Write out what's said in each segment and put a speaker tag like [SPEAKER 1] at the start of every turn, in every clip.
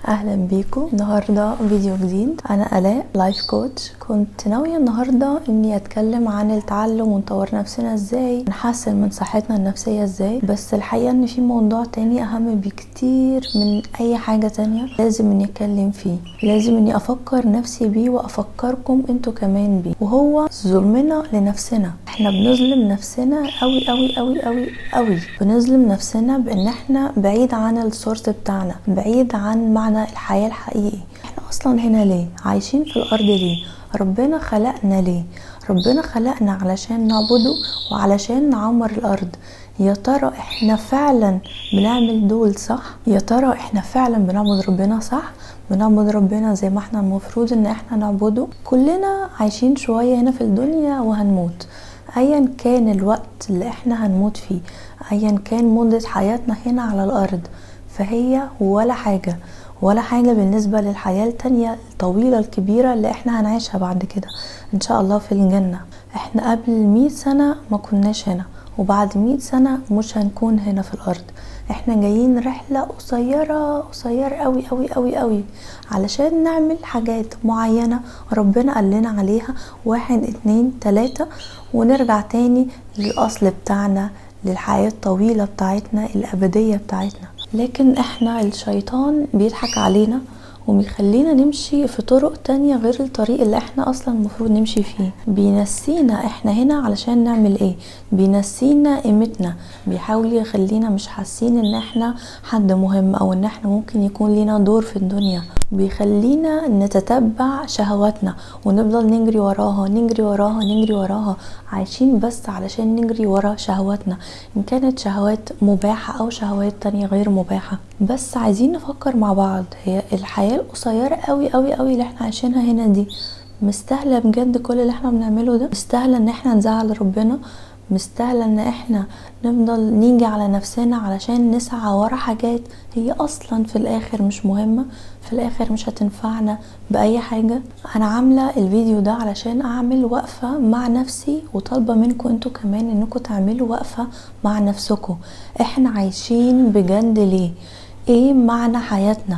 [SPEAKER 1] اهلا بيكم النهارده فيديو جديد. انا الاء لايف كوتش. كنت ناويه النهارده اني اتكلم عن التعلم ونطور نفسنا ازاي، نحسن من صحتنا النفسيه ازاي، بس الحقيقه ان في موضوع تاني اهم بكتير من اي حاجه تانية لازم اني اتكلم فيه، لازم اني افكر نفسي بيه وافكركم انتوا كمان بيه، وهو ظلمنا لنفسنا. احنا بنظلم نفسنا قوي قوي قوي قوي قوي. بنظلم نفسنا بان احنا بعيد عن السورس بتاعنا، بعيد عن معنى الحياة الحقيقي. احنا اصلا هنا ليه؟ عايشين في الارض ليه؟ ربنا خلقنا ليه؟ ربنا خلقنا علشان نعبده وعلشان نعمر الارض. يا ترى احنا فعلا بنعمل دول صح؟ يا ترى احنا فعلا بنعبد ربنا صح؟ بنعبد ربنا زي ما احنا المفروض ان احنا نعبده؟ كلنا عايشين شوية هنا في الدنيا وهنموت، ايا كان الوقت اللي احنا هنموت فيه، ايا كان مدة حياتنا هنا على الارض، فهي ولا حاجة ولا حاجة بالنسبة للحياة التانية الطويلة الكبيرة اللي احنا هنعيشها بعد كده ان شاء الله في الجنة. احنا قبل 100 سنة ما كناش هنا، وبعد 100 سنة مش هنكون هنا في الارض. احنا جايين رحلة قصيرة قصيرة قوي قوي قوي قوي علشان نعمل حاجات معينة ربنا قال لنا عليها، 1 2 3، ونرجع تاني للأصل بتاعنا، للحياة الطويلة بتاعتنا الأبدية بتاعتنا. لكن احنا الشيطان بيضحك علينا وبيخلينا نمشي في طرق تانية غير الطريق اللي احنا اصلا المفروض نمشي فيه. بينسينا احنا هنا علشان نعمل ايه، بينسينا قيمتنا، بيحاول يخلينا مش حاسين ان احنا حد مهم او ان احنا ممكن يكون لينا دور في الدنيا. بيخلينا نتتبع شهواتنا ونفضل نجري وراها نجري وراها نجري وراها، عايشين بس علشان نجري ورا شهواتنا، ان كانت شهوات مباحة او شهوات تانية غير مباحة. بس عايزين نفكر مع بعض، هي الحياة القصيرة قوي قوي قوي اللي احنا عايشينها هنا دي مستاهلة بجد كل اللي احنا بنعمله ده؟ مستاهلة ان احنا نزعل ربنا؟ مستاهلة ان احنا نفضل نيجي على نفسنا علشان نسعى ورا حاجات هي اصلا في الاخر مش مهمة، في الاخر مش هتنفعنا باي حاجة؟ انا عاملة الفيديو ده علشان اعمل وقفة مع نفسي، وطالبة منكم انتوا كمان انكم تعملوا وقفة مع نفسكم. احنا عايشين بجد ليه؟ ايه معنى حياتنا؟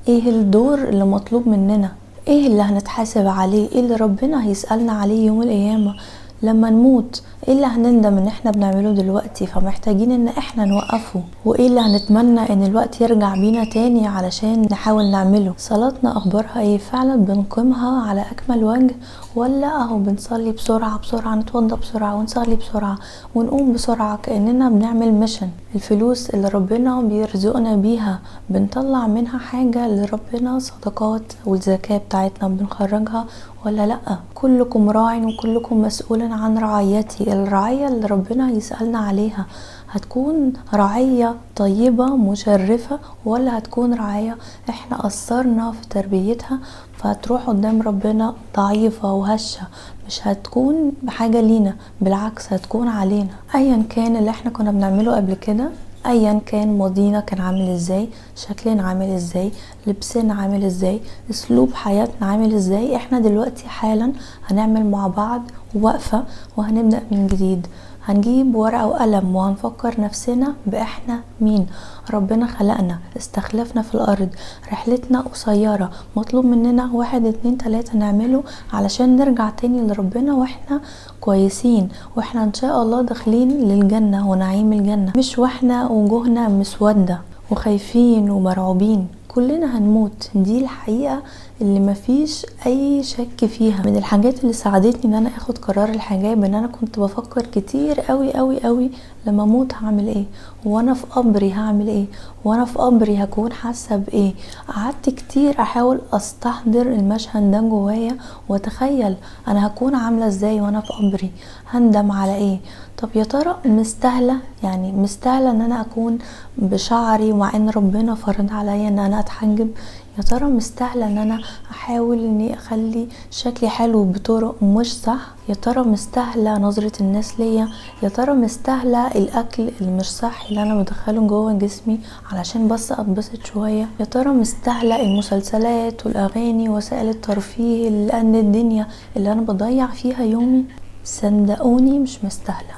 [SPEAKER 1] ايه الدور اللي مطلوب مننا؟ ايه اللي هنتحاسب عليه؟ ايه اللي ربنا هيسألنا عليه يوم القيامة لما نموت؟ ايه اللي هنندم ان احنا بنعمله دلوقتي فمحتاجين ان احنا نوقفه؟ وايه اللي هنتمنى ان الوقت يرجع بينا تاني علشان نحاول نعمله؟ صلاتنا اخبارها ايه؟ فعلا بنقيمها على اكمل وجه، ولا اهو بنصلي بسرعة بسرعة، نتوضى بسرعة ونصلي بسرعة ونقوم بسرعة كأننا بنعمل ميشن؟ الفلوس اللي ربنا بيرزقنا بيها بنطلع منها حاجة لربنا صدقات، والزكاة بتاعتنا بنخرجها ولا لأ؟ كلكم راع وكلكم مسؤول عن رعيتي. الرعية اللي ربنا يسألنا عليها هتكون رعية طيبة مشرفة، ولا هتكون رعية احنا قصرنا في تربيتها فهتروح قدام ربنا ضعيفة وهشة؟ مش هتكون بحاجة لينا، بالعكس هتكون علينا. ايا كان اللي احنا كنا بنعمله قبل كده، ايا كان ماضينا كان عامل ازاي، شكلنا عامل ازاي، لبسنا عامل ازاي، اسلوب حياتنا عامل ازاي، احنا دلوقتي حالا هنعمل مع بعض وقفة وهنبدأ من جديد. هنجيب ورقة وقلم وهنفكر نفسنا بإحنا مين. ربنا خلقنا، استخلفنا في الأرض، رحلتنا قصيرة، مطلوب مننا 1 2 3 نعمله علشان نرجع تاني لربنا واحنا كويسين، واحنا ان شاء الله داخلين للجنة ونعيم الجنة، مش واحنا وجوهنا مسودة وخايفين ومرعوبين. كلنا هنموت، دي الحقيقة اللي مفيش اي شك فيها. من الحاجات اللي ساعدتني ان انا اخد قرار الحجاب ان انا كنت بفكر كتير قوي قوي قوي لما اموت هعمل ايه، وانا في قبري هعمل ايه، وانا في قبري هكون حاسه بايه. قعدت كتير احاول استحضر المشهد ده جوايا واتخيل انا هكون عامله ازاي وانا في قبري، هندم على ايه. طب يا ترى مستاهله؟ يعني مستاهله ان انا اكون بشعري مع ان ربنا فرض عليا ان انا اتحجب؟ يا ترى مستاهله ان انا احاول اني اخلي شكلي حلو بطرق مش صح؟ يا ترى مستاهله نظره الناس ليا؟ يا ترى مستاهله الاكل اللي مش صح اللي انا بدخله جوه جسمي علشان بس اتبسط شويه؟ يا ترى مستاهله المسلسلات والاغاني وسائل الترفيه اللي قد الدنيا اللي انا بضيع فيها يومي؟ صدقوني مش مستاهله.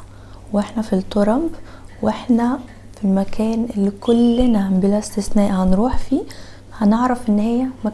[SPEAKER 1] واحنا في التراب، واحنا في المكان اللي كلنا بلا استثناء هنروح فيه، هنعرف ان هي ما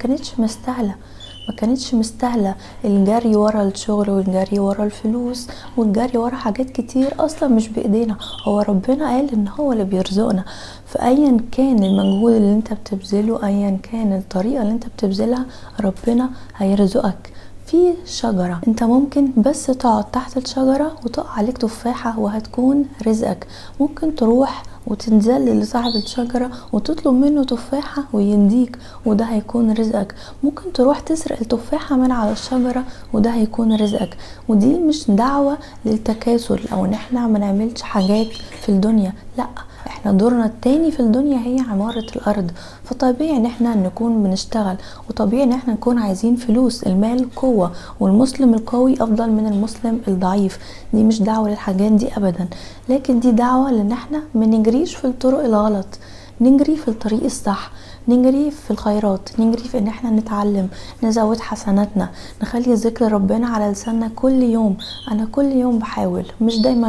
[SPEAKER 1] كانتش مستاهلة الجري ورا الشغل والجري ورا الفلوس والجري ورا حاجات كتير اصلا مش بايدينا. هو ربنا قال ان هو اللي بيرزقنا، فايا كان المجهود اللي انت بتبذله، ايا كان الطريقة اللي انت بتبذلها، ربنا هيرزقك. في شجرة انت ممكن بس تقعد تحت الشجرة وتقع عليك تفاحة وهتكون رزقك. ممكن تروح وتنزل لصاحب الشجرة وتطلب منه تفاحة وينديك وده هيكون رزقك. ممكن تروح تسرق التفاحة من على الشجرة وده هيكون رزقك. ودي مش دعوة للتكاسل او ان احنا ما نعملش حاجات في الدنيا، لا، احنا دورنا التاني في الدنيا هي عمارة الارض. فطبيعي ان احنا نكون بنشتغل، وطبيعي ان احنا نكون عايزين فلوس. المال قوة، والمسلم القوي افضل من المسلم الضعيف. دي مش دعوة للحاجات دي ابدا، لكن دي دعوة لان احنا ما نجريش في الطرق الغلط، نجري في الطريق الصح، نجري في الخيرات، نجري في ان احنا نتعلم، نزود حسناتنا، نخلي ذكر ربنا على لساننا كل يوم. انا كل يوم بحاول، مش دايما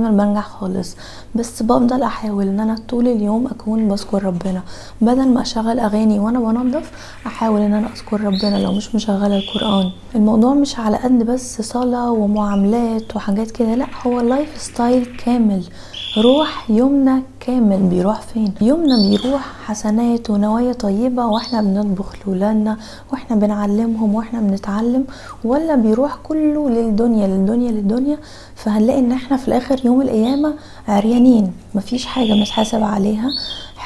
[SPEAKER 1] بنجح خالص، بس بفضل احاول ان انا طول اليوم اكون بذكر ربنا. بدل ما اشغل اغاني وانا بنظف، احاول ان انا اذكر ربنا لو مش مشغله القرآن. الموضوع مش على قد بس صلاة ومعاملات وحاجات كده، لا، هو لايف ستايل كامل. روح يومنا كامل بيروح فين؟ يومنا بيروح حسنات ونوايا طيبة واحنا بنطبخ لولادنا واحنا بنعلمهم واحنا بنتعلم، ولا بيروح كله للدنيا؟ فهنلاقي ان احنا في الاخر يوم القيامة عريانين، مفيش حاجة بنتحاسب عليها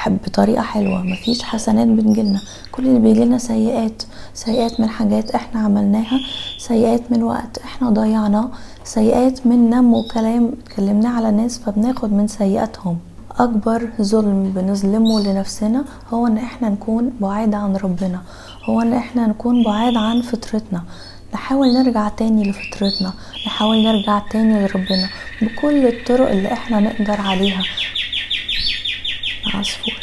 [SPEAKER 1] بطريقة حلوة، مفيش حسنات بتجيلنا. كل اللي بيجيلنا سيئات من حاجات احنا عملناها، سيئات من وقت احنا ضيعناه، سيئات من نم وكلام اتكلمناه على ناس فبناخد من سيئاتهم. اكبر ظلم بنظلمه لنفسنا هو ان احنا نكون بعاد عن ربنا، هو ان احنا نكون بعاد عن فطرتنا. نحاول نرجع تاني لفطرتنا، نحاول نرجع تاني لربنا بكل الطرق اللي احنا نقدر عليها. عصفورة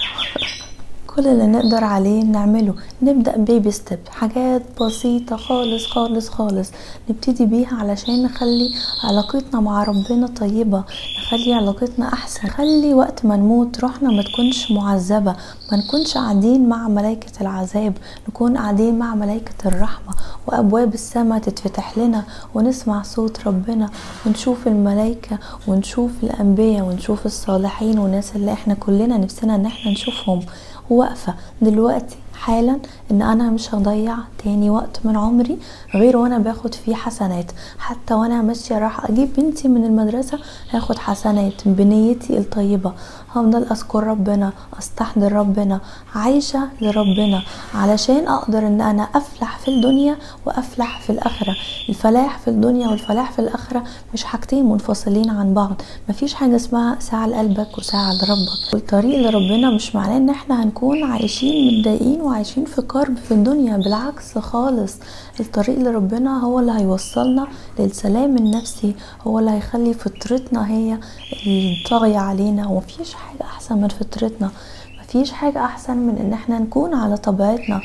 [SPEAKER 1] كل اللي نقدر عليه نعمله، نبدأ بيبي ستيب، حاجات بسيطة خالص خالص خالص نبتدي بيها علشان نخلي علاقتنا مع ربنا طيبة، نخلي علاقتنا احسن، نخلي وقت ما نموت روحنا ما تكونش معذبة، ما نكونش قاعدين مع ملائكة العذاب، نكون قاعدين مع ملائكة الرحمة، وابواب السماء تتفتح لنا ونسمع صوت ربنا ونشوف الملائكة ونشوف الانبياء ونشوف الصالحين والناس اللي احنا كلنا نفسنا ان احنا نشوفهم. واقفة دلوقتي حالا ان انا مش هضيع تاني وقت من عمري غير وانا باخد فيه حسنات. حتى وانا ماشية راح اجيب بنتي من المدرسة هاخد حسنات بنيتي الطيبة، هفضل اذكر ربنا، استحضر ربنا، عايشة لربنا، علشان اقدر ان انا افلح في الدنيا وافلح في الاخرة. الفلاح في الدنيا والفلاح في الاخرة مش حاجتين منفصلين عن بعض، مفيش حاجة اسمها ساعة لقلبك وساعة لربك. والطريق لربنا مش معناه ان احنا هنكون عايشين متضايقين وعايشين في كرب في الدنيا، بالعكس خالص. الطريق لربنا هو اللي هيوصلنا للسلام النفسي، هو اللي هيخلي فطرتنا هي اللي طاغية علينا. ومفيش حاجة احسن من فطرتنا، مفيش حاجة احسن من ان احنا نكون على طبيعتنا،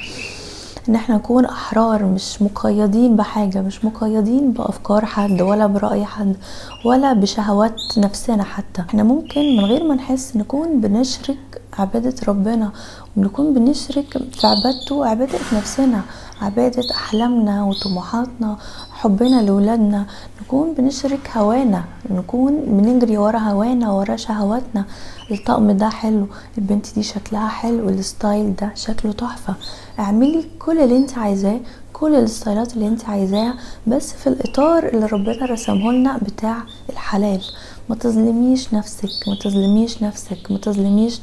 [SPEAKER 1] ان احنا نكون احرار، مش مقيدين بحاجة، مش مقيدين بافكار حد ولا برأي حد ولا بشهوات نفسنا. حتى احنا ممكن من غير ما نحس نكون بنشرك عبادة ربنا، ونكون بنشرك في عبادته وعبادة نفسنا، عبادة احلامنا وطموحاتنا، حبنا لولادنا، نكون بنشرك هوانا، نكون بنجري ورا هوانا ورا شهواتنا. الطقم ده حلو، البنت دي شكلها حلو، الستايل ده شكله تحفة. اعملي كل اللي انت عايزاه، كل الستايلات اللي انت عايزاها، بس في الاطار اللي ربنا رسمه لنا بتاع الحلال. ما تظلميش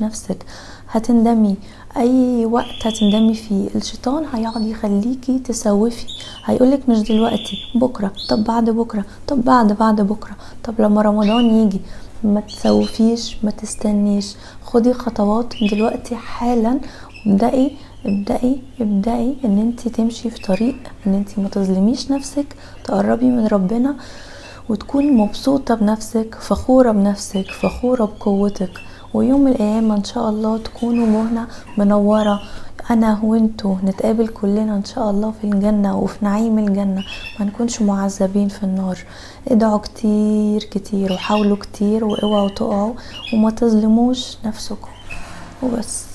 [SPEAKER 1] نفسك. هتندمي اي وقت، هتندمي فيه. الشيطان هيقعد يخليكي تسوفي، هيقولك مش دلوقتي، بكرة، طب بعد بكرة، طب بعد بكرة، طب لما رمضان يجي. ما تسوفيش، ما تستنيش، خدي خطوات دلوقتي حالا. ابدأي ان انت تمشي في طريق ان انت ما تظلميش نفسك، تقربي من ربنا وتكوني مبسوطة بنفسك، فخورة بنفسك، فخورة بقوتك. ويوم القيامة ان شاء الله تكونوا مهنة منورة، انا وانتو نتقابل كلنا ان شاء الله في الجنة وفي نعيم الجنة، ما نكونش معذبين في النار. ادعوا كتير كتير وحاولوا كتير واوعوا تقعوا وما تظلموش نفسكم وبس.